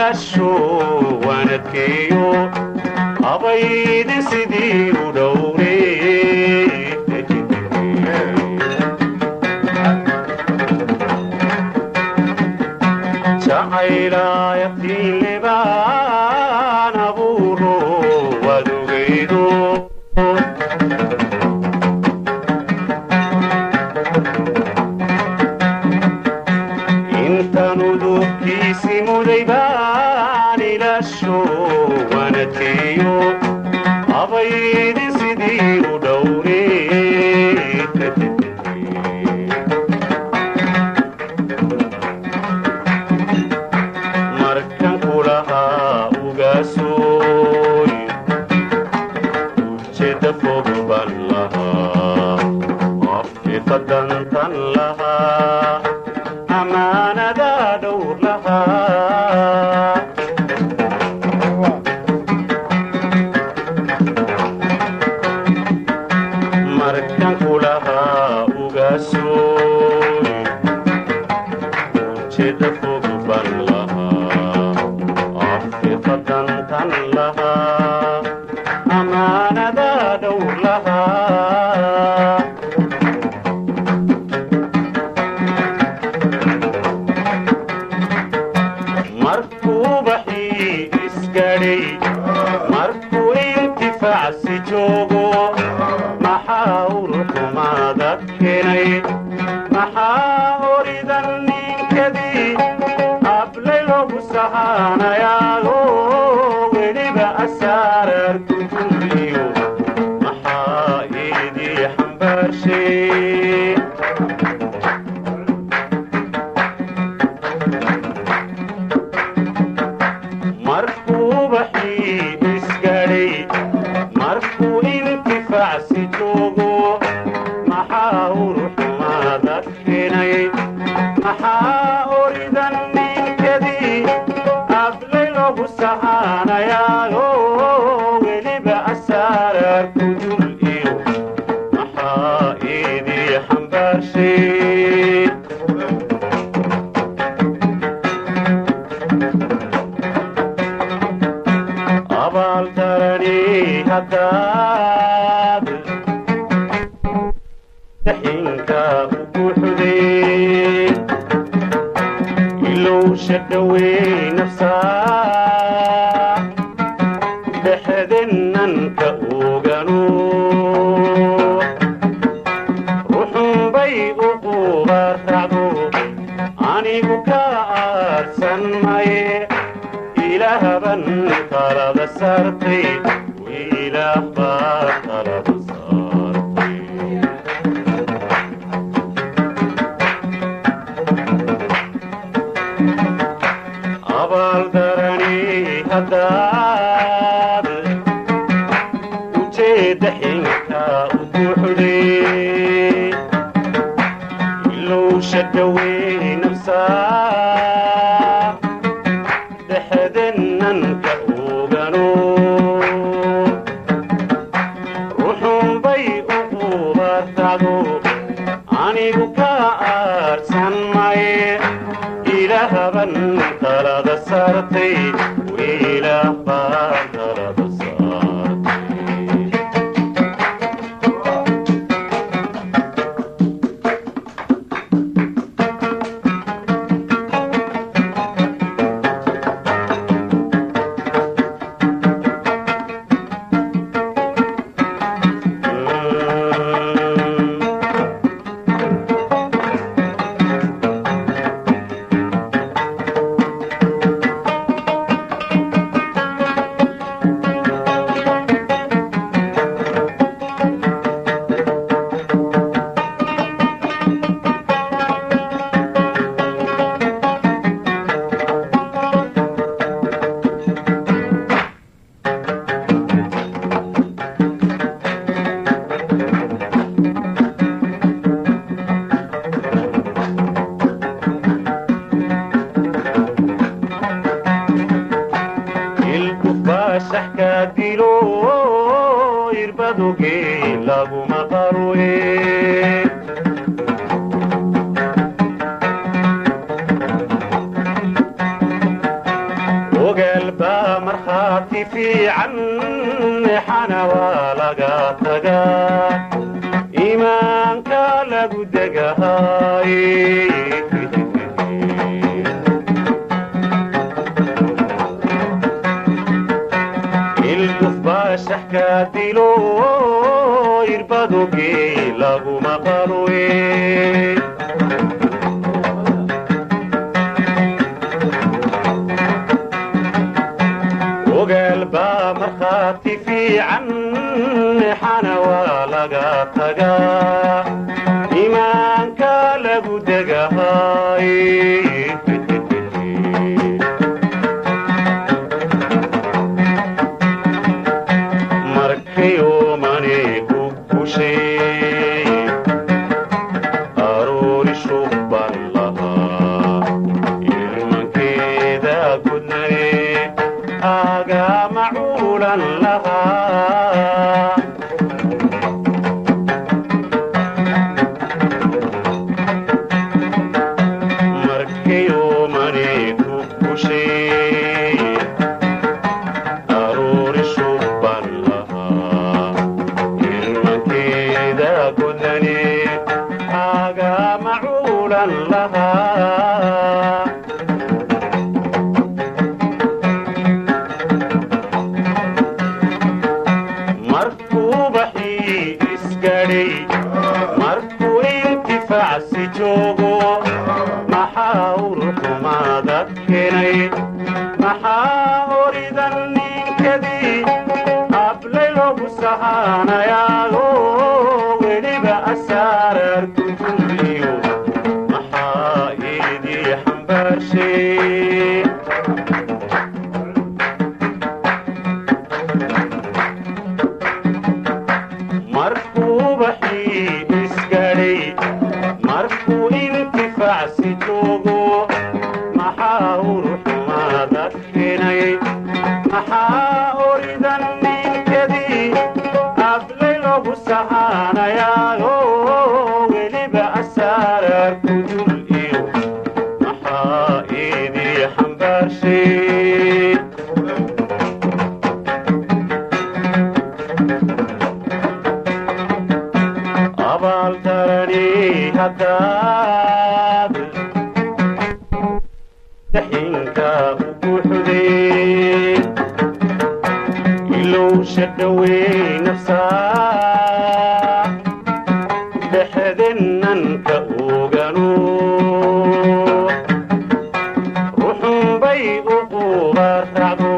ilaasho waanadkeeyo abaydin sidii u dhowre jacaylaayaqtiin lebaan abuuro wadugaydo intanudubkiisi muday baan ilaasho waanadkeeyo abaydin sidii u dhowre markan kulahaa ugaasoy ujeedda fog baan lahaa afiqadantan lahaa amaanada dhowr lahaa markan kulahaa ugaasoy ujeedda fog baan lahaa afiqadantan lahaa amaanada dhowr lahaa markuu baxii isgadhay markuu intifaacsi joogo maxaa uruxumaada keenay maxaa horidan ninkadii ablay loogu sahaanayaago weliba asaarar ku duliyo maxaa idii xambaarshay markuu baxii isgadhay markuu intifaacsi joogo maxaa uruxumaada keenay maxaa horidan ninkadii ablay loogu sahaanayaago weliba asaarar ku dul iyo maxaa idii xambaarshay abaal darani haddaad daxinka u buuxday ilowsha dhowey nafsaa dhexdennanka oganu ruxunbay u qubaracdo anigu ka aadsan maye ilaahban talada saartay wiilaah baa talada saartay abaal darani haddaad ujeedda xinka u buuxday ilowsha dhowey nafsaa dhexdennanka ogano ruxunbay u qubaracdo anigu ka aadsan maye ilaahban talada saartay wiilaah baa talada saartay وقلبه مرخاتي في عني حنا ولقاتك إيمانك لقدك هاي القف باشح كاتلو يربدو قيلقو مقالوي وقلبه مرخاتي في عني حنا ولقاتك إيمانك لقدك هاي markayo manigu kushay aroori shubban lahaa ilmankeeda gudnay aga macuulan lahaa markayo manigu kushay aroori shubban aga macuulan lahaa markuu baxii isgadhay markuu intifaacsi joogo maxaa urxumaada keenay maxaa horidan ninkadii ablay loogu sahaanayaago weliba asaarar kujuliyo maxaa idii xambaarshay markuu baxii isgadhay markuu intifaacsi joogo maxaa urxumaada keenay maxaa horidan ninkadii ablay loogu sahaanayaago weliba asaarar kujul iyo maxaa idii xambaarshay abaaldarani haddaad daxinka u buuxday ilowsha dhowey nafsaa dhexdennanka oganu ruxunbay u qubaracdo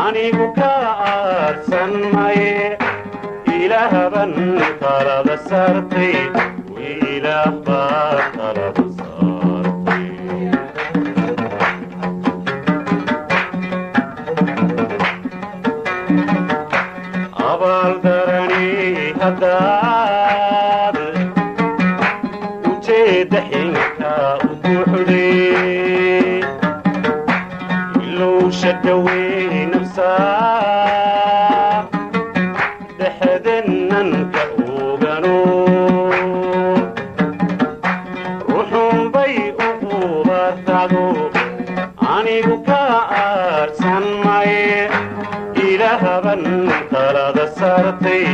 anigu ka aadsan maye ilaahban talada saartay ilaah baa talada saartay abaaldarani haddaad ujeedda xinka u buuxday ilowsha dhowey nafsaa dhexdennanka oganu ruxunbay u qubaracdo anigu ka aadsan maye ilaahban talada saartay